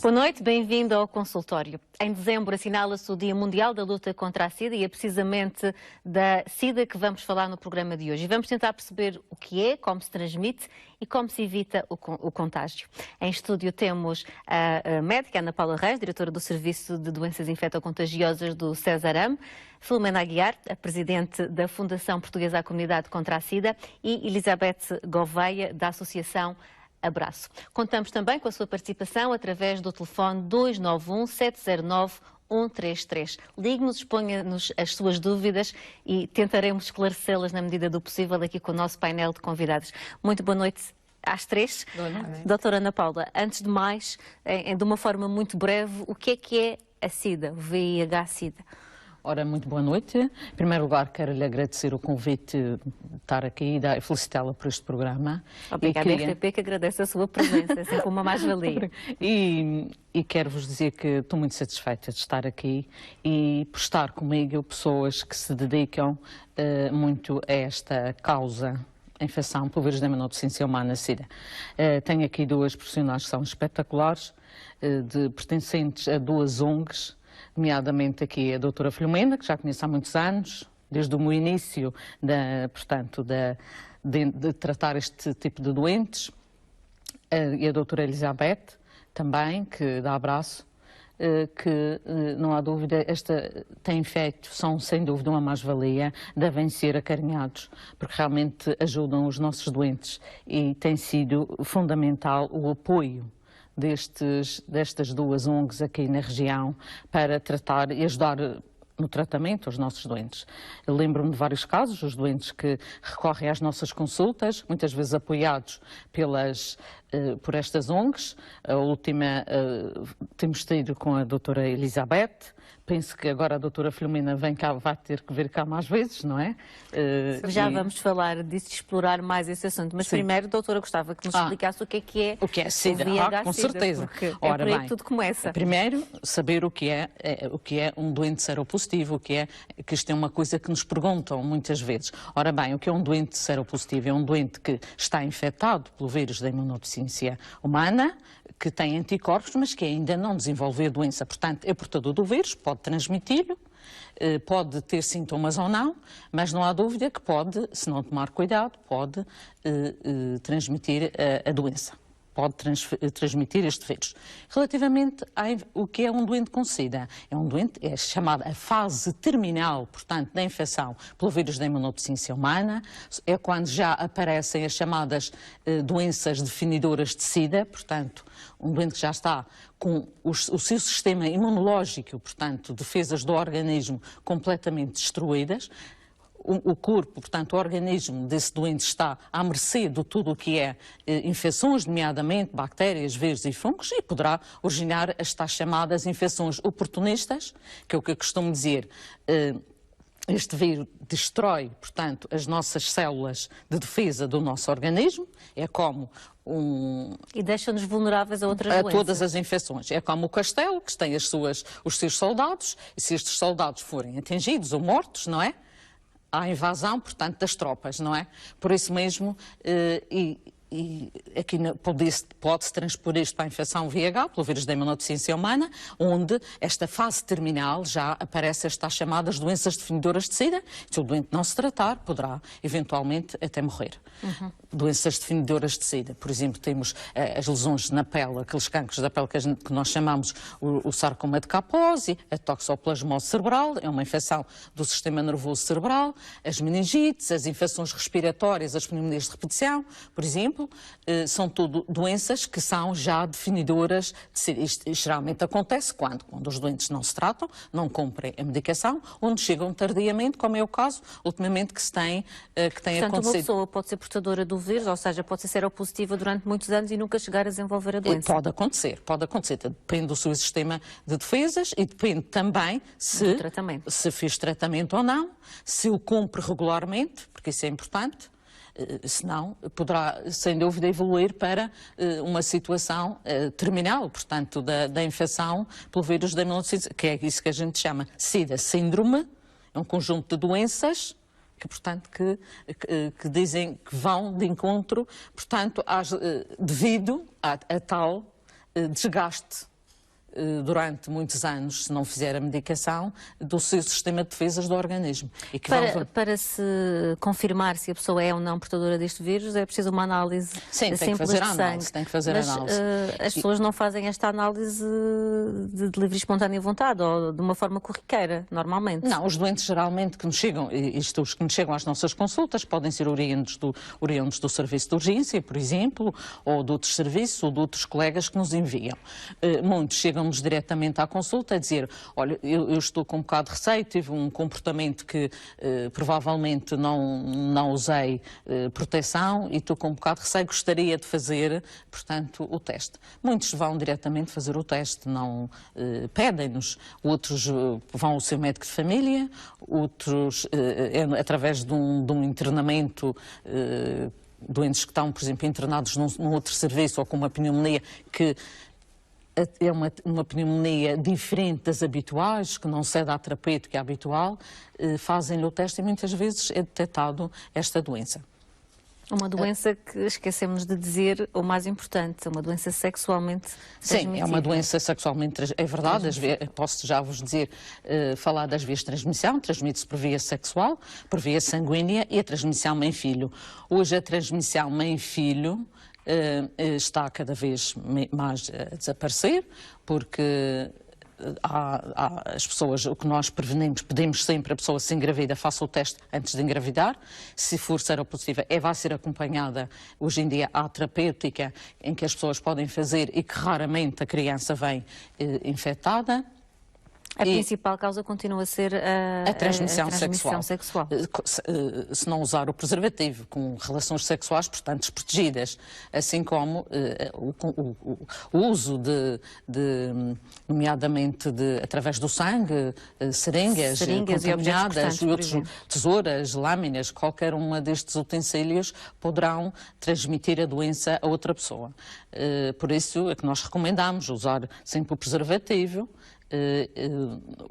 Boa noite, bem-vindo ao consultório. Em dezembro assinala-se o Dia Mundial da Luta contra a SIDA e é precisamente da SIDA que vamos falar no programa de hoje. E vamos tentar perceber o que é, como se transmite e como se evita o contágio. Em estúdio temos a médica Ana Paula Reis, diretora do Serviço de Doenças Infectocontagiosas do Cesarame, Filomena Aguiar, a presidente da Fundação Portuguesa à Comunidade contra a SIDA, e Elizabeth Gouveia, da Associação Abraço. Contamos também com a sua participação através do telefone 291 709 133. Ligue-nos, exponha-nos as suas dúvidas e tentaremos esclarecê-las na medida do possível aqui com o nosso painel de convidados. Muito boa noite às três. Boa noite. Doutora Ana Paula, antes de mais, de uma forma muito breve, o que é a SIDA, o VIH-SIDA? Ora, muito boa noite. Em primeiro lugar, quero-lhe agradecer o convite de estar aqui e felicitá-la por este programa. Obrigada, RTP, que agradece a sua presença, é sempre uma mais-valia. E quero-vos dizer que estou muito satisfeita de estar aqui e por estar comigo pessoas que se dedicam muito a esta causa, a infecção pelo vírus da imunodeficiência humana, SIDA. Tenho aqui duas profissionais que são espetaculares, pertencentes a duas ONGs, nomeadamente aqui a doutora Filomena, que já conheço há muitos anos, desde o meu início de tratar este tipo de doentes, e a doutora Elizabeth, também, que dá abraço, que não há dúvida, são sem dúvida uma mais-valia, devem ser acarinhados, porque realmente ajudam os nossos doentes e tem sido fundamental o apoio destas duas ONGs aqui na região para tratar e ajudar no tratamento os nossos doentes. Eu lembro-me de vários casos, os doentes que recorrem às nossas consultas, muitas vezes apoiados por estas ONGs. A última temos tido com a doutora Elizabeth. Penso que agora a doutora Filomena vai ter que vir cá mais vezes, não é? Já vamos falar disso, explorar mais esse assunto. Mas primeiro, doutora, gostava que nos explicasse o que é a SIDA. Com certeza. Porque é por aí que tudo começa. Primeiro, saber o que é um doente seropositivo, que isto é uma coisa que nos perguntam muitas vezes. Ora bem, o que é um doente seropositivo? É um doente que está infectado pelo vírus da imunodeficiência humana, que tem anticorpos, mas que ainda não desenvolveu a doença. Portanto, é portador do vírus, pode transmiti-lo, pode ter sintomas ou não, mas não há dúvida que pode, se não tomar cuidado, pode transmitir a doença. Pode transmitir este vírus. Relativamente ao que é um doente com SIDA, é chamada a fase terminal, portanto, da infecção pelo vírus da imunodeficiência humana, é quando já aparecem as chamadas doenças definidoras de SIDA, portanto, um doente que já está com o seu sistema imunológico, portanto, defesas do organismo completamente destruídas. O corpo, portanto, o organismo desse doente está à mercê de tudo o que é infecções, nomeadamente bactérias, vírus e fungos, e poderá originar estas chamadas infecções oportunistas, que é o que eu costumo dizer. Este vírus destrói, portanto, as nossas células de defesa do nosso organismo, é como E deixa-nos vulneráveis a outras doenças. A todas as infecções. É como o castelo, que tem os seus soldados, e se estes soldados forem atingidos ou mortos, não é? Há invasão, portanto, das tropas, não é? Por isso mesmo, aqui pode-se transpor isto para a infecção VIH, pelo vírus da imunodeficiência humana, onde esta fase terminal já aparece estas chamadas doenças definidoras de SIDA. Se o doente não se tratar, poderá eventualmente até morrer. Doenças definidoras de SIDA, por exemplo, temos as lesões na pele, aqueles cancros da pele que nós chamamos o sarcoma de Kaposi, a toxoplasmose cerebral, é uma infecção do sistema nervoso cerebral, as meningites, as infecções respiratórias, as pneumonias de repetição, por exemplo, são tudo doenças que são já definidoras de SIDA. Isto geralmente acontece quando os doentes não se tratam, não cumprem a medicação, onde chegam tardiamente, como é o caso, ultimamente, que tem Portanto, acontecido. uma pessoa pode ser portadora do vírus, ou seja, pode ser seropositiva durante muitos anos e nunca chegar a desenvolver a doença. Pode acontecer. Depende do seu sistema de defesas e depende também se fez tratamento ou não, se o cumpre regularmente, porque isso é importante. Senão poderá, sem dúvida, evoluir para uma situação terminal, portanto, da infecção pelo vírus da imunodeficiência, que é isso que a gente chama SIDA síndrome, é um conjunto de doenças que, portanto, que dizem que vão de encontro, portanto, devido a tal desgaste durante muitos anos, se não fizer a medicação, do seu sistema de defesas do organismo. E que para se confirmar se a pessoa é ou não portadora deste vírus, é preciso uma análise Sim, tem que fazer a análise, tem que fazer a análise. As pessoas não fazem esta análise de livre e espontânea vontade ou de uma forma corriqueira, normalmente? Não, os doentes geralmente que nos chegam, os que nos chegam às nossas consultas, podem ser oriundos do serviço de urgência, por exemplo, ou de outros serviços, ou de outros colegas que nos enviam. Muitos chegam-nos diretamente à consulta a dizer, olha, eu estou com um bocado de receio, tive um comportamento que provavelmente não usei proteção e estou com um bocado de receio, gostaria de fazer, portanto, o teste. Muitos vão diretamente fazer o teste, não pedem-nos, outros vão ao seu médico de família, outros através de um internamento, doentes que estão, por exemplo, internados num outro serviço ou com uma pneumonia que é uma pneumonia diferente das habituais, que não cede à terapêutica habitual, fazem-lhe o teste e muitas vezes é detectado esta doença. Uma doença que esquecemos de dizer, o mais importante, uma doença sexualmente transmissível. Sim, é uma doença sexualmente, é verdade, posso já vos dizer, falar das vias de transmissão, transmite-se por via sexual, por via sanguínea e a transmissão mãe-filho. Hoje a transmissão mãe-filho está cada vez mais a desaparecer, porque as pessoas, o que nós prevenimos, pedimos sempre a pessoa se engravida, faça o teste antes de engravidar. Se for seropositiva, vai ser acompanhada. Hoje em dia há terapêutica em que as pessoas podem fazer e que raramente a criança vem infectada. A principal causa continua a ser a transmissão sexual. Se não usar o preservativo, com relações sexuais, portanto, desprotegidas, assim como o uso nomeadamente através do sangue, seringas contaminadas, tesouras, lâminas, qualquer uma destes utensílios poderão transmitir a doença a outra pessoa. Por isso é que nós recomendamos usar sempre o preservativo.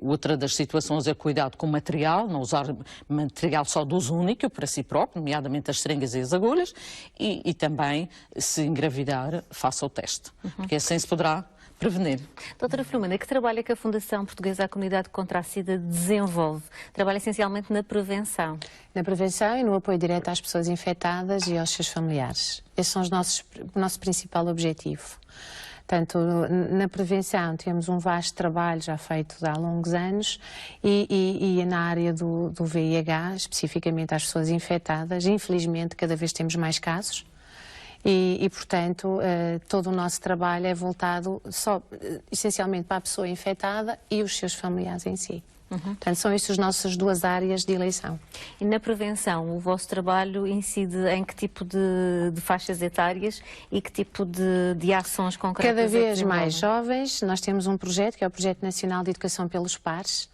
Outra das situações é cuidado com o material, não usar material só de uso único para si próprio, nomeadamente as seringas e as agulhas, e também, se engravidar, faça o teste, porque assim se poderá prevenir. Doutora Filomena, que trabalho é que a Fundação Portuguesa à Comunidade contra a SIDA desenvolve? Trabalha essencialmente na prevenção. Na prevenção e no apoio direto às pessoas infectadas e aos seus familiares. Esse é o nosso principal objetivo. Portanto, na prevenção temos um vasto trabalho já feito há longos anos e na área do VIH, especificamente às pessoas infectadas, infelizmente cada vez temos mais casos e portanto, todo o nosso trabalho é voltado essencialmente para a pessoa infectada e os seus familiares em si. Portanto, são estas as nossas duas áreas de eleição. E na prevenção, o vosso trabalho incide em que tipo de faixas etárias e que tipo de ações concretas? Cada vez mais jovens. Nós temos um projeto, que é o Projeto Nacional de Educação pelos Pares,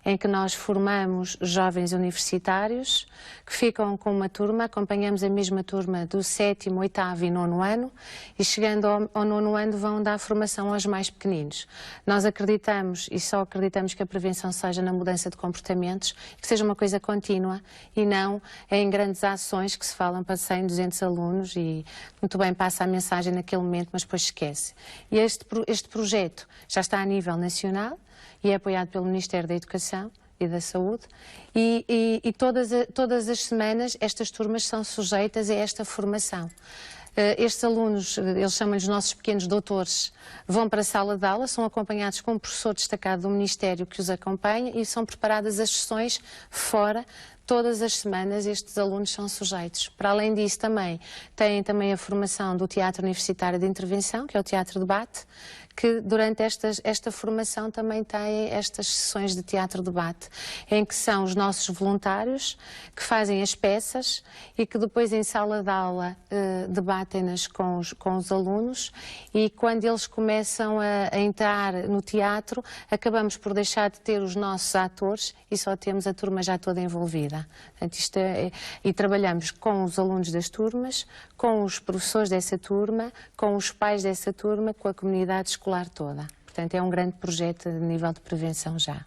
em que nós formamos jovens universitários que ficam com uma turma, acompanhamos a mesma turma do 7º, 8º e 9º ano e chegando ao 9º ano vão dar formação aos mais pequeninos. Nós acreditamos e só acreditamos que a prevenção seja na mudança de comportamentos, que seja uma coisa contínua e não em grandes ações que se falam para 100, 200 alunos e muito bem passa a mensagem naquele momento, mas depois esquece. E este projeto já está a nível nacional e é apoiado pelo Ministério da Educação e da Saúde e todas as semanas estas turmas são sujeitas a esta formação. Estes alunos, eles chamam-lhes nossos pequenos doutores, vão para a sala de aula, são acompanhados com um professor destacado do Ministério que os acompanha e são preparadas as sessões fora. Todas as semanas estes alunos são sujeitos. Para além disso também, têm também a formação do Teatro Universitário de Intervenção, que é o Teatro Debate, que durante esta formação também têm estas sessões de teatro-debate, em que são os nossos voluntários que fazem as peças e que depois em sala de aula debatem-nas com os alunos e quando eles começam a entrar no teatro, acabamos por deixar de ter os nossos atores e só temos a turma já toda envolvida. Portanto, e trabalhamos com os alunos das turmas, com os professores dessa turma, com os pais dessa turma, com a comunidade escolar toda. Portanto, é um grande projeto a nível de prevenção já.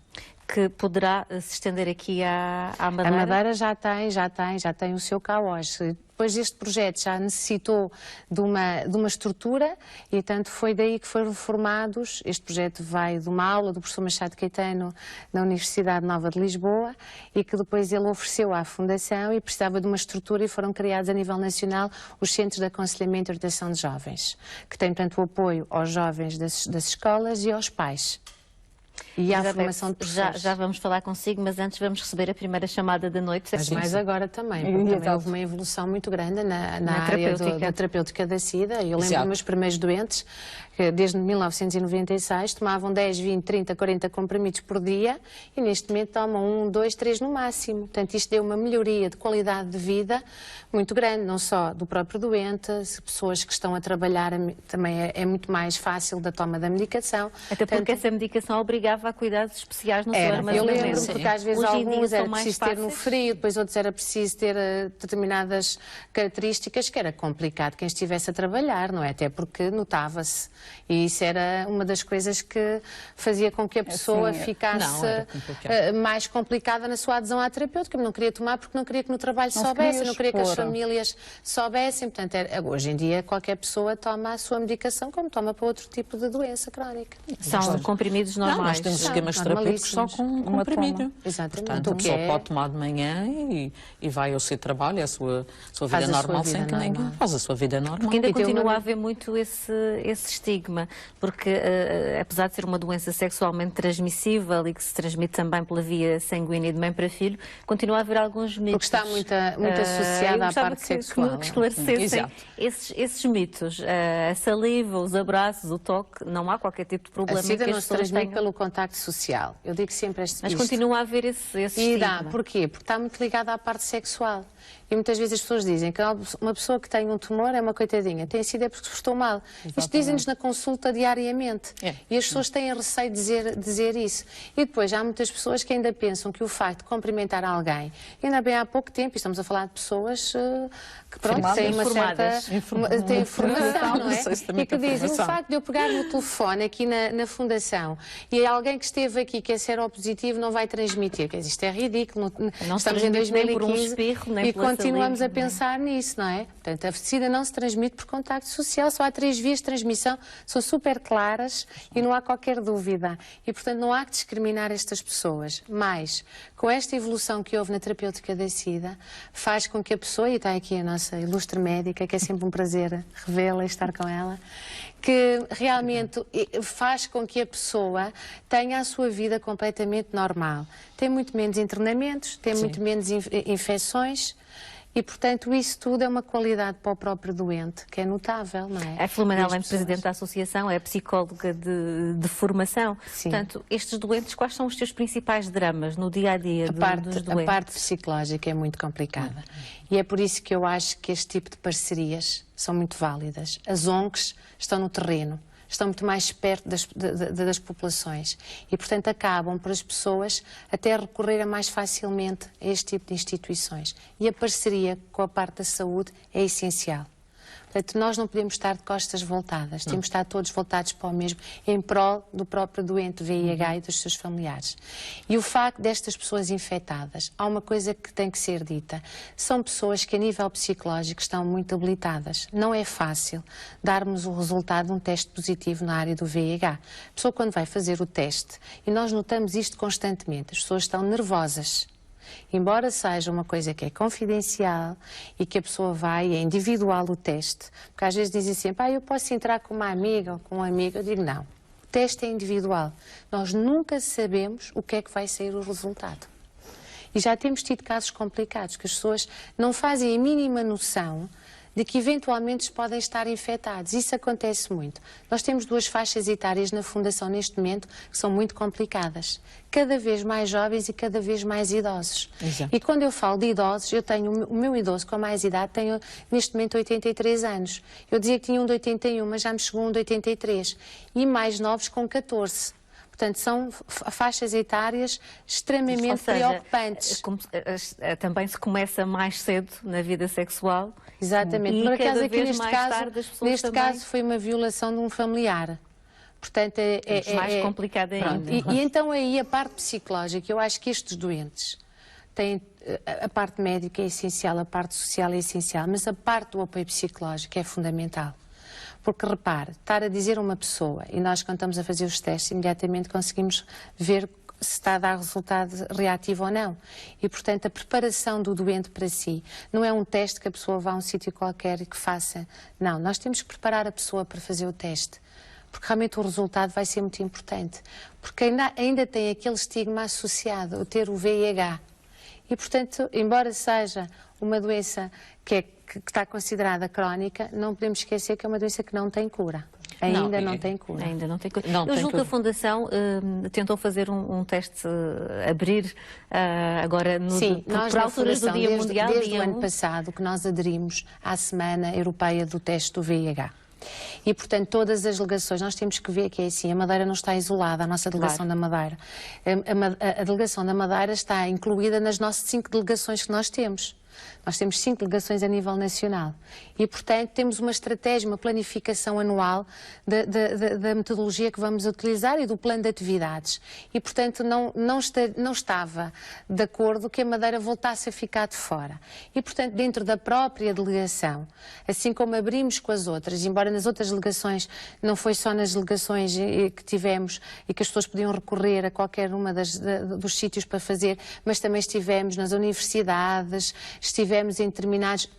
Que poderá se estender aqui à Madeira? A Madeira já tem o seu CAOS. depois este projeto já necessitou de uma estrutura e, tanto, foi daí que foram formados. Este projeto veio de uma aula do professor Machado Caetano na Universidade Nova de Lisboa e que depois ele ofereceu à Fundação e precisava de uma estrutura e foram criados a nível nacional os Centros de Aconselhamento e Orientação de Jovens, que têm, portanto, o apoio aos jovens das escolas e aos pais. E à formação de professores. Já vamos falar consigo, mas antes vamos receber a primeira chamada da noite. Mas mais agora também, porque também houve uma evolução muito grande na área da terapêutica da SIDA. Eu lembro dos meus primeiros doentes, que desde 1996 tomavam 10, 20, 30, 40 comprimidos por dia e neste momento tomam 1, 2, 3 no máximo. Portanto, isto deu uma melhoria de qualidade de vida muito grande, não só do próprio doente, pessoas que estão a trabalhar, também é muito mais fácil da toma da medicação. Até porque essa medicação obrigava a cuidados especiais no seu armazenamento. Eu lembro, porque às vezes alguns era preciso ter no frio, depois outros era preciso ter determinadas características que era complicado quem estivesse a trabalhar, não é? Até porque notava-se. E isso era uma das coisas que fazia com que a pessoa ficasse mais complicada na sua adesão à terapêutica. Não queria tomar porque não queria que no trabalho soubessem, não queria que as famílias soubessem. Portanto, hoje em dia qualquer pessoa toma a sua medicação como toma para outro tipo de doença crónica. São comprimidos normais. Nós temos esquemas terapêuticos só com um comprimido. Exatamente. Portanto, a pessoa pode tomar de manhã e vai ao seu trabalho, a sua vida normal, sem que ninguém faz a sua vida normal. Porque ainda continua a haver muito esse estigma, porque apesar de ser uma doença sexualmente transmissível e que se transmite também pela via sanguínea de mãe para filho, continua a haver alguns mitos. Porque está muito associada à parte sexual. Que esclarecessem esses mitos. A saliva, os abraços, o toque, não há qualquer tipo de problema. A SIDA não se transmite pelo contacto social. Eu digo sempre Mas continua a haver esse estigma. E dá, porquê? Porque está muito ligada à parte sexual. E muitas vezes as pessoas dizem que uma pessoa que tem um tumor é uma coitadinha, tem sido é porque estou mal. Exatamente. Isto dizem-nos na consulta diariamente. E as pessoas têm receio de dizer isso. E depois há muitas pessoas que ainda pensam que o facto de cumprimentar alguém, ainda bem há pouco tempo, e estamos a falar de pessoas que pronto, têm uma certa têm formação, não é? E que dizem, o facto de eu pegar no telefone aqui na Fundação e alguém que esteve aqui que é seropositivo não vai transmitir. Quer dizer, isto é ridículo. Não estamos em 2015 nem por um espirro, nem e continuamos a pensar nisso, não é? Portanto, a SIDA não se transmite por contacto social, só há 3 vias de transmissão, são super claras e não há qualquer dúvida. E, portanto, não há que discriminar estas pessoas. Mas, com esta evolução que houve na terapêutica da SIDA, faz com que a pessoa, e está aqui a nossa ilustre médica, que é sempre um prazer revê-la e estar com ela, que realmente faz com que a pessoa tenha a sua vida completamente normal. Tem muito menos internamentos, tem muito menos infecções e, portanto, isso tudo é uma qualidade para o próprio doente, que é notável, não é? A Filomena, além de presidente da associação, é psicóloga de formação. Sim. Portanto, estes doentes, quais são os seus principais dramas no dia-a-dia dos doentes? A parte psicológica é muito complicada. E é por isso que eu acho que este tipo de parcerias são muito válidas. As ONGs estão no terreno, estão muito mais perto das populações e, portanto, acabam por as pessoas até recorrerem mais facilmente a este tipo de instituições. E a parceria com a parte da saúde é essencial. Portanto, nós não podemos estar de costas voltadas, temos de estar todos voltados para o mesmo, em prol do próprio doente VIH e dos seus familiares. E o facto destas pessoas infectadas, há uma coisa que tem que ser dita, são pessoas que a nível psicológico estão muito habilitadas. Não é fácil darmos o resultado de um teste positivo na área do VIH. A pessoa quando vai fazer o teste, e nós notamos isto constantemente, as pessoas estão nervosas. Embora seja uma coisa que é confidencial e que a pessoa vai, é individual o teste, porque às vezes dizem sempre, eu posso entrar com uma amiga ou com um amigo, eu digo não, o teste é individual, nós nunca sabemos o que é que vai sair o resultado. E já temos tido casos complicados, que as pessoas não fazem a mínima noção de que eventualmente podem estar infectados. Isso acontece muito. Nós temos 2 faixas etárias na Fundação neste momento que são muito complicadas. Cada vez mais jovens e cada vez mais idosos. Exato. E quando eu falo de idosos, eu tenho o meu idoso com mais idade, tenho neste momento 83 anos. Eu dizia que tinha um de 81, mas já me chegou um de 83. E mais novos com 14. Portanto, são faixas etárias extremamente preocupantes. Também se começa mais cedo na vida sexual. Exatamente. Por acaso, aqui neste caso foi uma violação de um familiar. Portanto, mais complicado ainda. E então aí a parte psicológica, eu acho que estes doentes a parte médica é essencial, a parte social é essencial, mas a parte do apoio psicológico é fundamental. Porque, repare, estar a dizer a uma pessoa, e nós quando estamos a fazer os testes, imediatamente conseguimos ver se está a dar resultado reativo ou não. E, portanto, a preparação do doente para si não é um teste que a pessoa vá a um sítio qualquer e que faça. Não, nós temos que preparar a pessoa para fazer o teste. Porque realmente o resultado vai ser muito importante. Porque ainda tem aquele estigma associado, o ter o VIH. E, portanto, embora seja uma doença que está considerada crónica, não podemos esquecer que é uma doença que não tem cura. Ainda não tem cura. Ainda não tem cura. Eu julgo que a Fundação tentou fazer um teste, abrir agora por alturas do Dia Mundial. Desde o ano passado que nós aderimos à Semana Europeia do Teste do VIH. E, portanto, todas as delegações, nós temos que ver que é assim, a Madeira não está isolada, a nossa delegação da Madeira. A delegação da Madeira está incluída nas nossas 5 delegações que nós temos. Nós temos 5 delegações a nível nacional e, portanto, temos uma estratégia, uma planificação anual da metodologia que vamos utilizar e do plano de atividades. E, portanto, não estava de acordo que a Madeira voltasse a ficar de fora. E, portanto, dentro da própria delegação, assim como abrimos com as outras, embora nas outras delegações, não foi só nas delegações que tivemos e que as pessoas podiam recorrer a qualquer uma dos sítios para fazer, mas também estivemos nas universidades, estivemos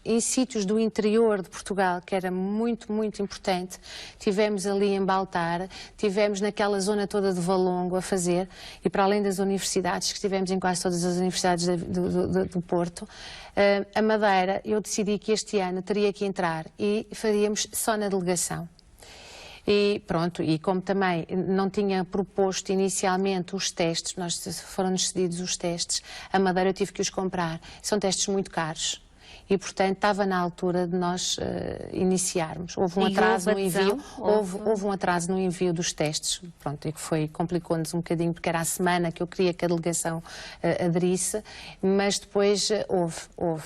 em sítios do interior de Portugal, que era muito, muito importante. Estivemos ali em Baltar, estivemos naquela zona toda de Valongo a fazer, e para além das universidades, que estivemos em quase todas as universidades do Porto, a Madeira, eu decidi que este ano teria que entrar e faríamos só na delegação. E pronto, e como também não tinha proposto inicialmente os testes, foram-nos cedidos os testes, a Madeira eu tive que os comprar. São testes muito caros. E, portanto, estava na altura de nós iniciarmos. Houve um atraso no envio, houve um atraso no envio dos testes, pronto, e que complicou-nos um bocadinho, porque era a semana que eu queria que a delegação aderisse, mas depois houve.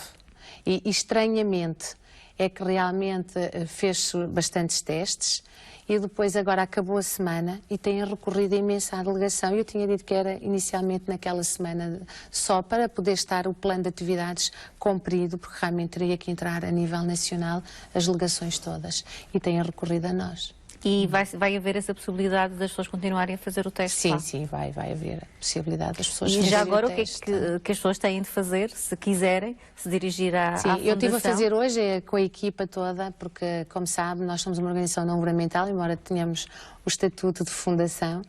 E estranhamente é que realmente fez bastantes testes, e depois agora acabou a semana e têm recorrido imenso à delegação. Eu tinha dito que era inicialmente naquela semana só para poder estar o plano de atividades cumprido, porque realmente teria que entrar a nível nacional as delegações todas, e têm recorrido a nós. E vai haver essa possibilidade das pessoas continuarem a fazer o teste? Sim, sim, vai haver a possibilidade das pessoas fazerem o teste. E já agora o que é que as pessoas têm de fazer, se quiserem, se dirigir à Fundação? Sim, eu estive a fazer hoje com a equipa toda, porque, como sabe, nós somos uma organização não governamental, embora tenhamos o estatuto de fundação,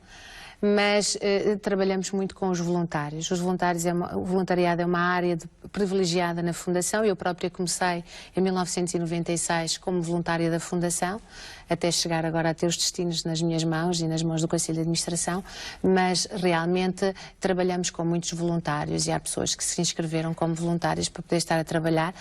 mas trabalhamos muito com os voluntários. O voluntariado é uma área privilegiada na Fundação. Eu própria comecei em 1996 como voluntária da Fundação, até chegar agora a ter os destinos nas minhas mãos e nas mãos do Conselho de Administração, mas realmente trabalhamos com muitos voluntários, e há pessoas que se inscreveram como voluntários para poder estar a trabalhar,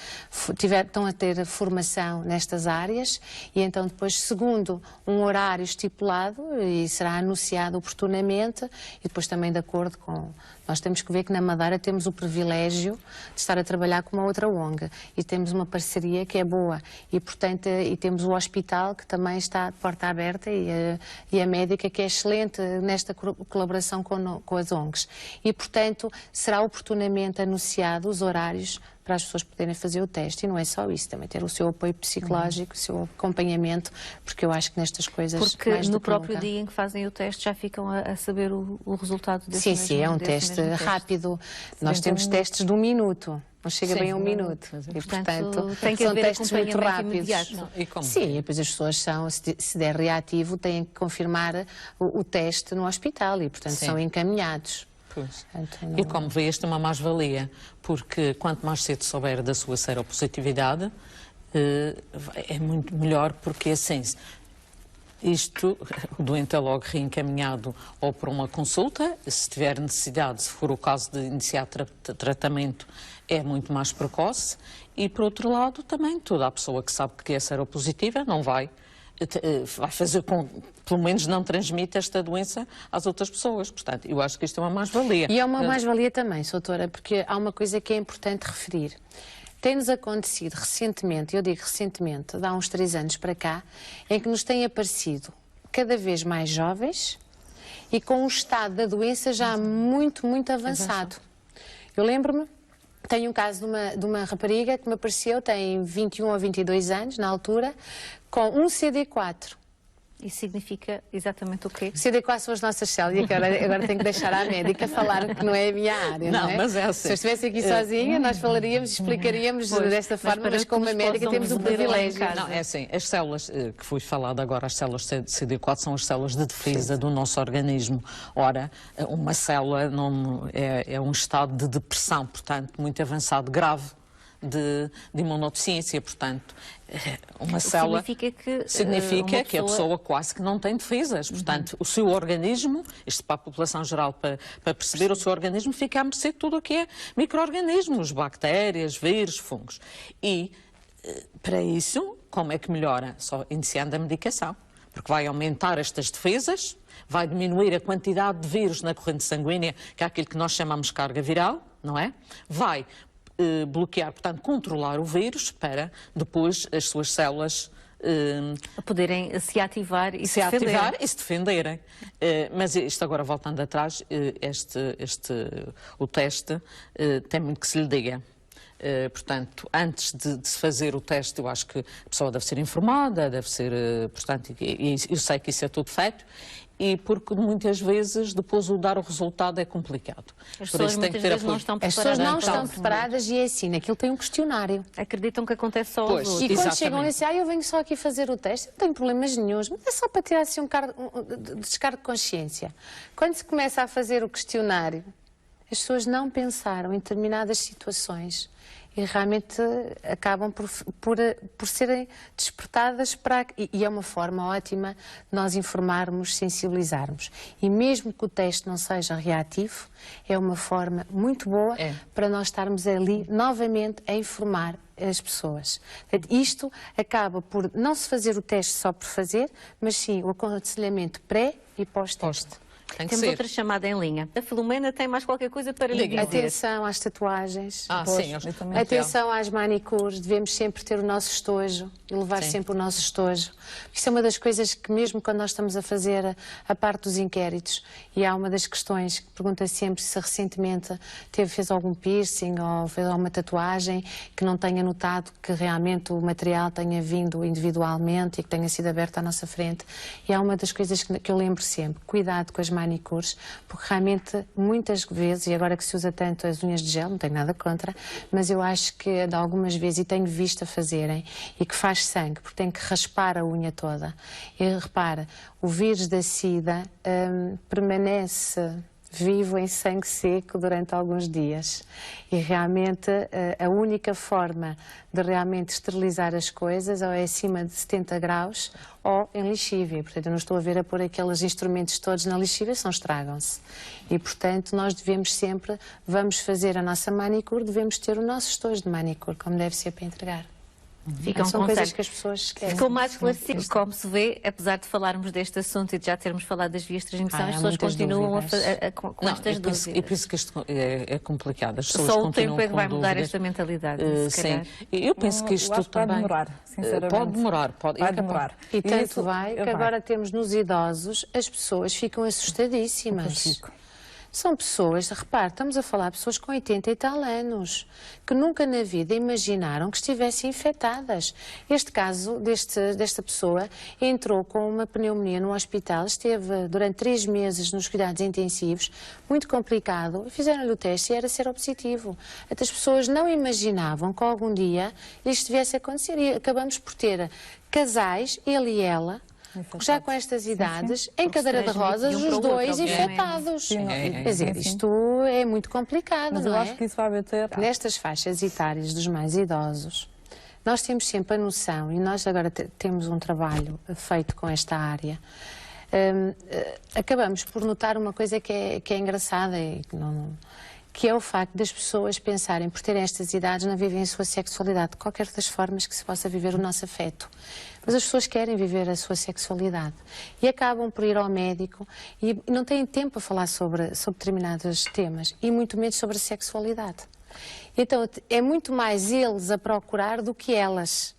estão a ter formação nestas áreas, e então depois, segundo um horário estipulado, e será anunciado oportunamente, e depois também de acordo com... Nós temos que ver que na Madeira temos o privilégio de estar a trabalhar com uma outra ONG, e temos uma parceria que é boa, e portanto, e temos o hospital que também está de porta aberta, e a médica que é excelente nesta colaboração com as ONGs. E portanto, será oportunamente anunciado os horários para as pessoas poderem fazer o teste, e não é só isso, também ter o seu apoio psicológico, o seu acompanhamento, porque eu acho que nestas coisas... Porque no próprio dia em que fazem o teste já ficam a saber o resultado desse mesmo teste? Sim, é um teste rápido. Nós temos testes de 1 minuto. Não chega bem a 1 minuto. E, portanto, tem que haver testes muito rápidos. Sim, e depois as pessoas se der reativo, têm que confirmar o teste no hospital, e, portanto, são encaminhados. Pois. E como vê, esta é uma mais-valia, porque quanto mais cedo souber da sua seropositividade, é muito melhor, porque assim, o doente é logo reencaminhado ou para uma consulta, se tiver necessidade, se for o caso de iniciar tratamento, é muito mais precoce, e por outro lado também toda a pessoa que sabe que é seropositiva não vai fazer com, pelo menos não transmite esta doença às outras pessoas. Portanto, eu acho que isto é uma mais-valia. E é uma mais-valia também, doutora, porque há uma coisa que é importante referir. Tem-nos acontecido recentemente, eu digo recentemente, de há uns 3 anos para cá, em que nos têm aparecido cada vez mais jovens e com um estado da doença já muito, muito avançado. Eu lembro-me Tenho um caso de uma rapariga que me apareceu, tem 21 ou 22 anos, na altura, com um CD4. Isso significa exatamente o quê? CD4 são as nossas células, e agora tenho que deixar à médica falar que não é a minha área, não é? Mas é assim. Se eu estivesse aqui sozinha, nós falaríamos, explicaríamos desta forma, mas como a médica temos um privilégio. Não, é assim, as células que foi falado agora, as células CD4 são as células de defesa do nosso organismo. Ora, uma célula é um estado de depressão, portanto, muito avançado, grave, de imunodeficiência, portanto, uma célula significa que a pessoa quase que não tem defesas, portanto, o seu organismo, isto para a população geral, para perceber, o seu organismo fica à mercê de tudo o que é micro-organismos, bactérias, vírus, fungos. E, para isso, como é que melhora? Só iniciando a medicação, porque vai aumentar estas defesas, vai diminuir a quantidade de vírus na corrente sanguínea, que é aquilo que nós chamamos de carga viral, não é? Vai bloquear, portanto, controlar o vírus para depois as suas células poderem se ativar e se defenderem. Mas isto agora, voltando atrás, o teste tem muito que se lhe diga. Portanto, antes de se fazer o teste, eu acho que a pessoa deve ser informada, deve ser, portanto, e eu sei que isso é tudo feito, e porque muitas vezes depois o dar o resultado é complicado. As pessoas muitas vezes não estão preparadas. As pessoas não estão preparadas e é assim, aquilo tem um questionário. Acreditam que acontece só aos outros. E quando chegam e dizem, eu venho só aqui fazer o teste, não tenho problemas nenhuns, mas é só para tirar assim um descargo de consciência. Quando se começa a fazer o questionário, as pessoas não pensaram em determinadas situações e realmente acabam por serem despertadas para... E é uma forma ótima de nós informarmos, sensibilizarmos. E mesmo que o teste não seja reativo, é uma forma muito boa para nós estarmos ali novamente a informar as pessoas. Portanto, isto acaba por não se fazer o teste só por fazer, mas sim o aconselhamento pré e pós-teste. Temos outra chamada em linha. A Filomena tem mais qualquer coisa para lhe dizer. Atenção às tatuagens. Sim, atenção às manicures. Devemos sempre ter o nosso estojo e levar sempre o nosso estojo. Isso é uma das coisas que, mesmo quando nós estamos a fazer a parte dos inquéritos, e há uma das questões que pergunta sempre se recentemente fez algum piercing ou fez alguma tatuagem que não tenha notado que realmente o material tenha vindo individualmente e que tenha sido aberto à nossa frente. E há uma das coisas que eu lembro sempre. Cuidado com as manicures, porque realmente muitas vezes, e agora que se usa tanto as unhas de gel, não tenho nada contra, mas eu acho que de algumas vezes, e tenho visto a fazerem, e que faz sangue, porque tem que raspar a unha toda. E repara, o vírus da SIDA permanece vivo em sangue seco durante alguns dias. E realmente a única forma de realmente esterilizar as coisas ou é acima de 70 graus ou em lixívia. Portanto, eu não estou a ver a pôr aqueles instrumentos todos na lixívia, senão estragam-se. E, portanto, nós devemos sempre, vamos fazer a nossa manicure, devemos ter o nosso estojo de manicure, como deve ser para entregar. São coisas que as pessoas esquecem. Ficou mais esclarecido. Como se vê, apesar de falarmos deste assunto e de já termos falado das vias de transmissão, as pessoas continuam com estas dúvidas. E por isso que isto é complicado. As pessoas só o tempo é que vai dúvidas. mudar esta mentalidade. Sim, eu penso que isto também... Pode demorar, sinceramente. Pode demorar. Vai demorar. E tanto vai que agora temos nos idosos, as pessoas ficam assustadíssimas. São pessoas, repare, estamos a falar de pessoas com 80 e tal anos, que nunca na vida imaginaram que estivessem infectadas. Este caso desta pessoa entrou com uma pneumonia no hospital, esteve durante 3 meses nos cuidados intensivos, muito complicado, fizeram-lhe o teste e era seropositivo. As pessoas não imaginavam que algum dia isto viesse a acontecer e acabamos por ter casais, ele e ela, já com estas idades, em cadeira de rodas, os dois infectados. Quer dizer, isto é muito complicado, mas não é? eu acho que isso vai bater. Nestas faixas etárias dos mais idosos, nós temos sempre a noção, e nós agora temos um trabalho feito com esta área, acabamos por notar uma coisa que é engraçada e que é o facto das pessoas pensarem, por terem estas idades, não vivem a sua sexualidade, de qualquer das formas que se possa viver o nosso afeto. Mas as pessoas querem viver a sua sexualidade e acabam por ir ao médico e não têm tempo a falar sobre determinados temas e muito menos sobre a sexualidade. Então é muito mais eles a procurar do que elas.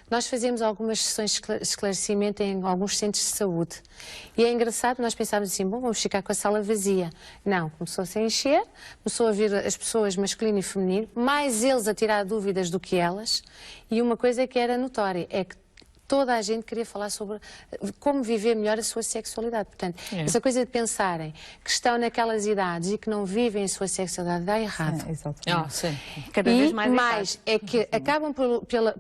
nós fazemos algumas sessões de esclarecimento em alguns centros de saúde. E é engraçado, nós pensávamos assim, bom, vamos ficar com a sala vazia. Não, começou-se a encher, começou a vir as pessoas masculino e feminino, mais eles a tirar dúvidas do que elas. E uma coisa que era notória é que toda a gente queria falar sobre como viver melhor a sua sexualidade. Portanto, essa coisa de pensarem que estão naquelas idades e que não vivem a sua sexualidade dá errado. Sim, exatamente. Sim. Cada vez mais é que acabam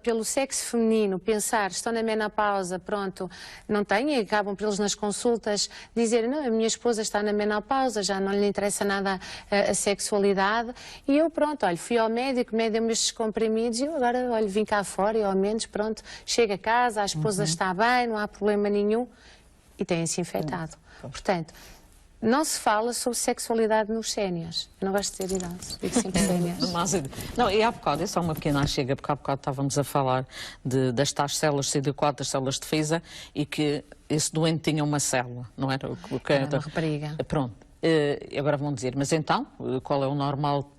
pelo sexo feminino pensar, estão na menopausa, pronto, não têm, e acabam por eles nas consultas dizerem, não, a minha esposa está na menopausa, já não lhe interessa nada a sexualidade, e eu, pronto, olha, fui ao médico, deu-me estes comprimidos, e eu agora, olha, vim cá fora e ao menos, pronto, chego a casa, a esposa está bem, não há problema nenhum, e têm-se infectado. Portanto, não se fala sobre sexualidade nos séniores. Eu não gosto de dizer idosos, digo sempre séniores. Não, e há bocado, é só uma pequena chega, porque há bocado estávamos a falar das tais células CD4, das células de defesa, e que esse doente tinha uma célula, não era? Era uma rapariga. Pronto, agora vão dizer, mas então, qual é o normal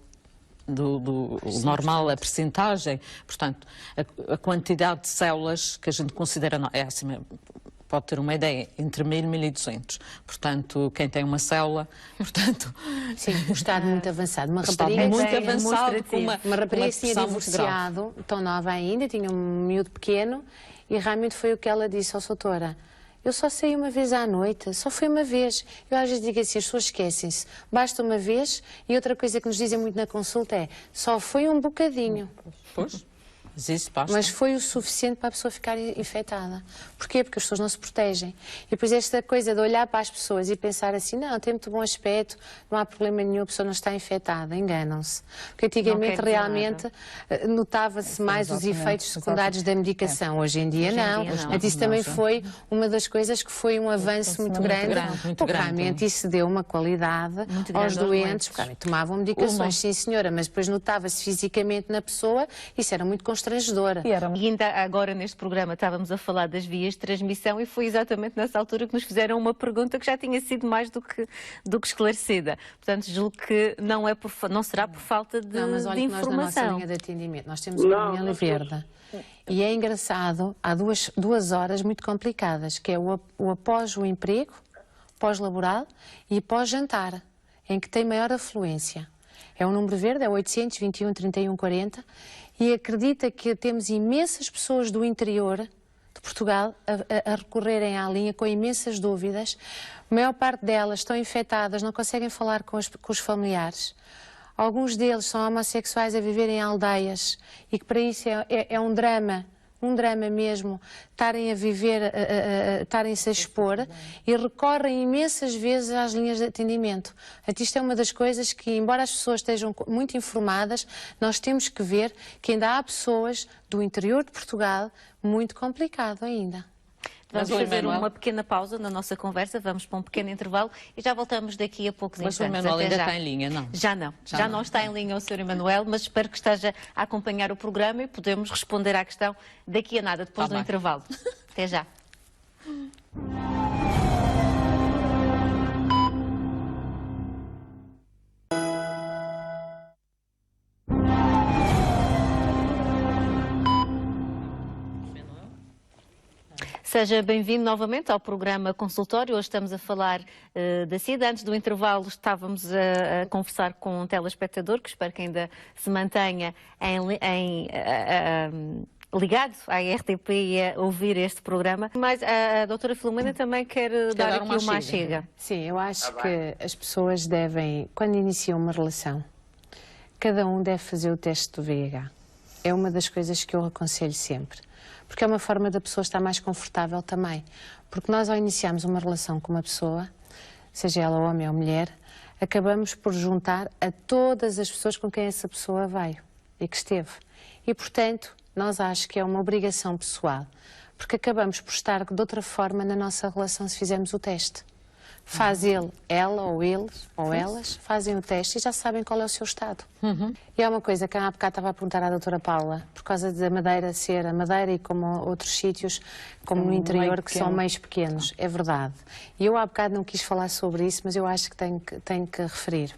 o normal, a percentagem, portanto, a quantidade de células que a gente considera, é assim, pode ter uma ideia, entre 1000 e 1200. Portanto, quem tem uma célula, portanto... Sim, um estado muito avançado. Uma rapariga muito avançado, com uma rapariga que tinha divorciado, tão nova ainda, tinha um miúdo pequeno, e realmente foi o que ela disse ao doutora. Eu só saí uma vez à noite, só foi uma vez. Eu às vezes digo assim, as pessoas esquecem-se. Basta uma vez, e outra coisa que nos dizem muito na consulta é, só foi um bocadinho. Pois. Mas foi o suficiente para a pessoa ficar infectada. Porquê? Porque as pessoas não se protegem. E depois esta coisa de olhar para as pessoas e pensar assim, não, tem muito bom aspecto, não há problema nenhum, a pessoa não está infectada, enganam-se. Porque antigamente realmente notava-se mais os efeitos secundários da medicação. Hoje em dia não. Isso também foi uma das coisas que foi um avanço muito grande, porque realmente isso deu uma qualidade aos doentes, porque tomavam medicações, sim senhora, mas depois notava-se fisicamente na pessoa, isso era muito constrangedora. E ainda agora neste programa estávamos a falar das vias de transmissão e foi exatamente nessa altura que nos fizeram uma pergunta que já tinha sido mais do que esclarecida. Portanto, julgo que não será por falta de informação. Mas olha que nós na nossa linha de atendimento, nós temos uma linha verde. E é engraçado, há duas horas muito complicadas, que é o após o emprego, pós-laboral e pós-jantar, em que tem maior afluência. É um número verde, é 821 31 40, e acredita que temos imensas pessoas do interior de Portugal a recorrerem à linha com imensas dúvidas. A maior parte delas estão infectadas, não conseguem falar com os familiares. Alguns deles são homossexuais a viver em aldeias e que para isso é um drama mesmo, estarem a viver, estarem-se a expor, e recorrem imensas vezes às linhas de atendimento. Isto é uma das coisas que, embora as pessoas estejam muito informadas, nós temos que ver que ainda há pessoas do interior de Portugal muito complicado ainda. Vamos fazer uma pequena pausa na nossa conversa, vamos para um pequeno intervalo e já voltamos daqui a poucos instantes. Mas o Emanuel ainda está em linha, não? Já não está em linha o Sr. Emanuel, mas espero que esteja a acompanhar o programa e podemos responder à questão daqui a nada, depois do intervalo. Até já. Seja bem-vindo novamente ao programa Consultório. Hoje estamos a falar da SIDA. Antes do intervalo estávamos a conversar com um telespectador, que espero que ainda se mantenha ligado à RTP e a ouvir este programa. Mas a doutora Filomena também quer dar aqui uma chega. Sim, eu acho que as pessoas devem, quando iniciam uma relação, cada um deve fazer o teste do VIH. É uma das coisas que eu aconselho sempre. Porque é uma forma da pessoa estar mais confortável também. Porque nós, ao iniciarmos uma relação com uma pessoa, seja ela homem ou mulher, acabamos por juntar a todas as pessoas com quem essa pessoa veio e que esteve. E, portanto, nós acho que é uma obrigação pessoal, porque acabamos por estar de outra forma na nossa relação se fizermos o teste. Faz ele, ela ou eles ou elas fazem o teste e já sabem qual é o seu estado. E é uma coisa que há bocado estava a perguntar à doutora Paula, por causa da Madeira ser a Madeira e como outros sítios, como no interior, que são meios pequenos. É verdade. E eu há bocado não quis falar sobre isso, mas eu acho que tenho que referir.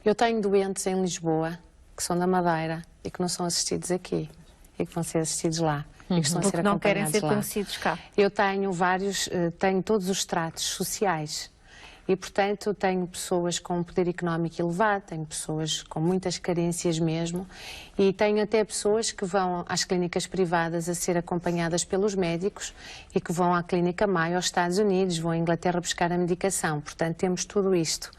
Eu tenho doentes em Lisboa, que são da Madeira e que não são assistidos aqui e que vão ser assistidos lá. e que estão a ser Porque não querem acompanhados ser lá. conhecidos cá. Eu tenho tenho todos os estratos sociais. E, portanto, tenho pessoas com um poder económico elevado, tenho pessoas com muitas carências mesmo, e tenho até pessoas que vão às clínicas privadas a ser acompanhadas pelos médicos e que vão à Clínica Maio aos Estados Unidos, vão à Inglaterra buscar a medicação. Portanto, temos tudo isto.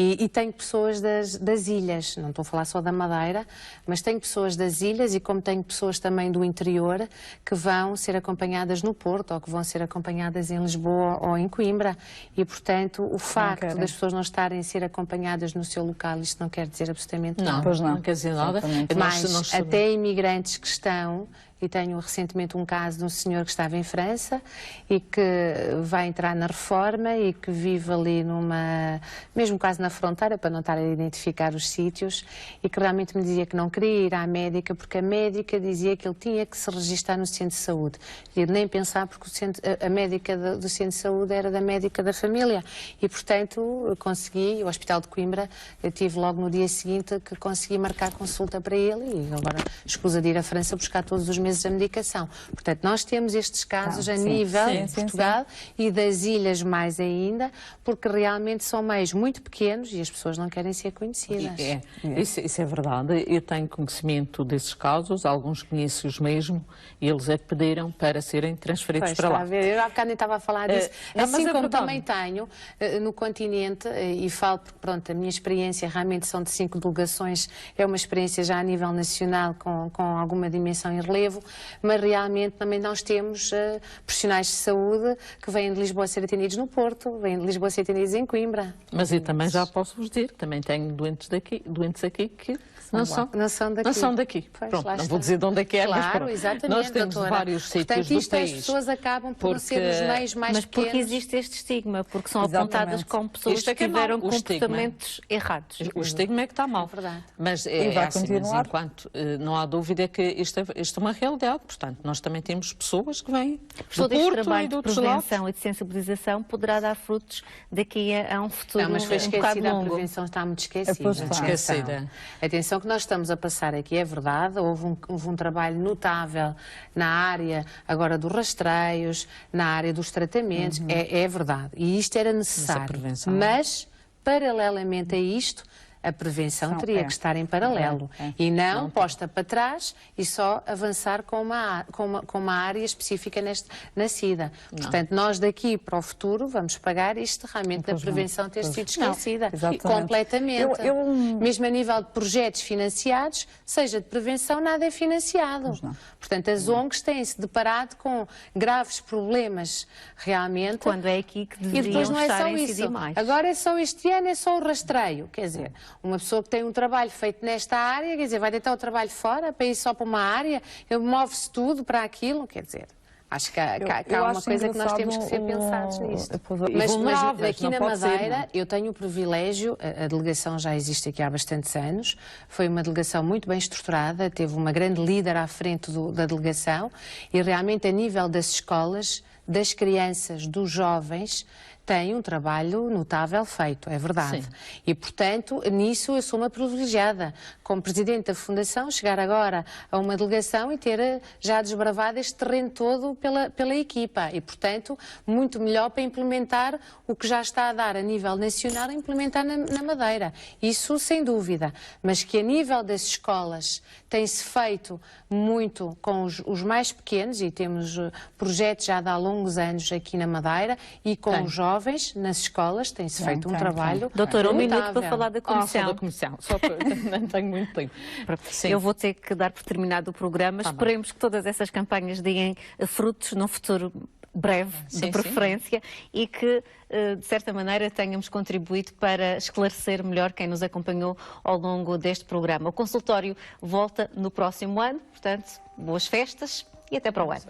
E tenho pessoas das ilhas, não estou a falar só da Madeira, mas tenho pessoas das ilhas e como tenho pessoas também do interior que vão ser acompanhadas no Porto ou que vão ser acompanhadas em Lisboa ou em Coimbra. E, portanto, o facto das pessoas não estarem a ser acompanhadas no seu local, isto não quer dizer absolutamente nada. Pois não. Não quer dizer nada. Mas até imigrantes que estão, e tenho recentemente um caso de um senhor que estava em França e que vai entrar na reforma e que vive ali mesmo quase na fronteira, para não estar a identificar os sítios, e que realmente me dizia que não queria ir à médica porque a médica dizia que ele tinha que se registrar no centro de saúde. E nem pensar porque a médica do centro de saúde era da médica da família. E, portanto, consegui, o Hospital de Coimbra, eu tive logo no dia seguinte que consegui marcar consulta para ele e agora escusa de ir à França buscar todos os meses a medicação. Portanto, nós temos estes casos a nível de Portugal e das ilhas mais ainda, porque realmente são meios muito pequenos e as pessoas não querem ser conhecidas. Isso é verdade. Eu tenho conhecimento desses casos, alguns conheço-os mesmo, e eles é que pediram para serem transferidos para lá. A ver, eu há bocado nem estava a falar disso. Assim como verdade. também tenho no continente, e falo porque, pronto, a minha experiência realmente são de 5 delegações, é uma experiência já a nível nacional com alguma dimensão e relevo, mas realmente também nós temos profissionais de saúde que vêm de Lisboa a ser atendidos no Porto, vêm de Lisboa a ser atendidos em Coimbra. Mas eu também já posso vos dizer que também tenho doentes aqui que não são daqui. Pois, pronto, não vou dizer de onde é que é, claro, mas pronto. exatamente, Nós temos doutora. vários sítios Portanto, do isto país. as pessoas acabam por não ser os meios mais Mas porque pequenos. existe este estigma, porque são apontadas como pessoas Isto é que que é mau, tiveram o estigma. comportamentos errados. O estigma é que está mal. É verdade. Mas E vai assim, continuar. mas enquanto não há dúvida que isto é uma realidade. Portanto, nós também temos pessoas que vêm do Todo este Porto trabalho e de de outros lados. prevenção e de sensibilização poderá dar frutos daqui a um futuro Não, mas foi um bocado esquecida, a longo. prevenção está muito esquecida. Pois está. Esquecida. Atenção que nós estamos a passar aqui, é verdade, houve um trabalho notável na área agora dos rastreios, na área dos tratamentos, é verdade, e isto era necessário. prevenção- Mas, paralelamente a isto, a prevenção teria que estar em paralelo e não posta para trás e só avançar com uma área específica na SIDA. Portanto, nós daqui para o futuro vamos pagar isto realmente da prevenção ter sido esquecida. Exatamente. Completamente. Mesmo a nível de projetos financiados, seja de prevenção, nada é financiado. Portanto, as ONGs têm-se deparado com graves problemas realmente. Quando é aqui que E deveriam depois não é estar só a incidir isso. mais. Agora é só este ano, é só o rastreio. Quer dizer, uma pessoa que tem um trabalho feito nesta área, quer dizer, vai deitar o trabalho fora para ir só para uma área, move-se tudo para aquilo, quer dizer. Acho que há uma coisa que nós temos que ser pensados nisto. Mas aqui na Madeira eu tenho o privilégio, a delegação já existe aqui há bastantes anos, foi uma delegação muito bem estruturada, teve uma grande líder à frente da delegação e realmente a nível das escolas, das crianças, dos jovens, tem um trabalho notável feito, é verdade. Sim. E, portanto, nisso eu sou uma privilegiada. Como Presidente da Fundação, chegar agora a uma delegação e ter já desbravado este terreno todo pela equipa. E, portanto, muito melhor para implementar o que já está a dar a nível nacional, implementar na Madeira. Isso sem dúvida. Mas que a nível das escolas tem-se feito muito com os mais pequenos, e temos projetos já de há longos anos aqui na Madeira, e com os jovens nas escolas tem-se feito um trabalho Doutora, um minuto notável. para falar da Só Comissão. da Comissão. Só para... não tenho muito tempo. Sim. Eu vou ter que dar por terminado o programa. Esperemos que todas essas campanhas deem frutos num futuro breve, de preferência, e que, de certa maneira, tenhamos contribuído para esclarecer melhor quem nos acompanhou ao longo deste programa. O consultório volta no próximo ano, portanto, boas festas e até para o ano.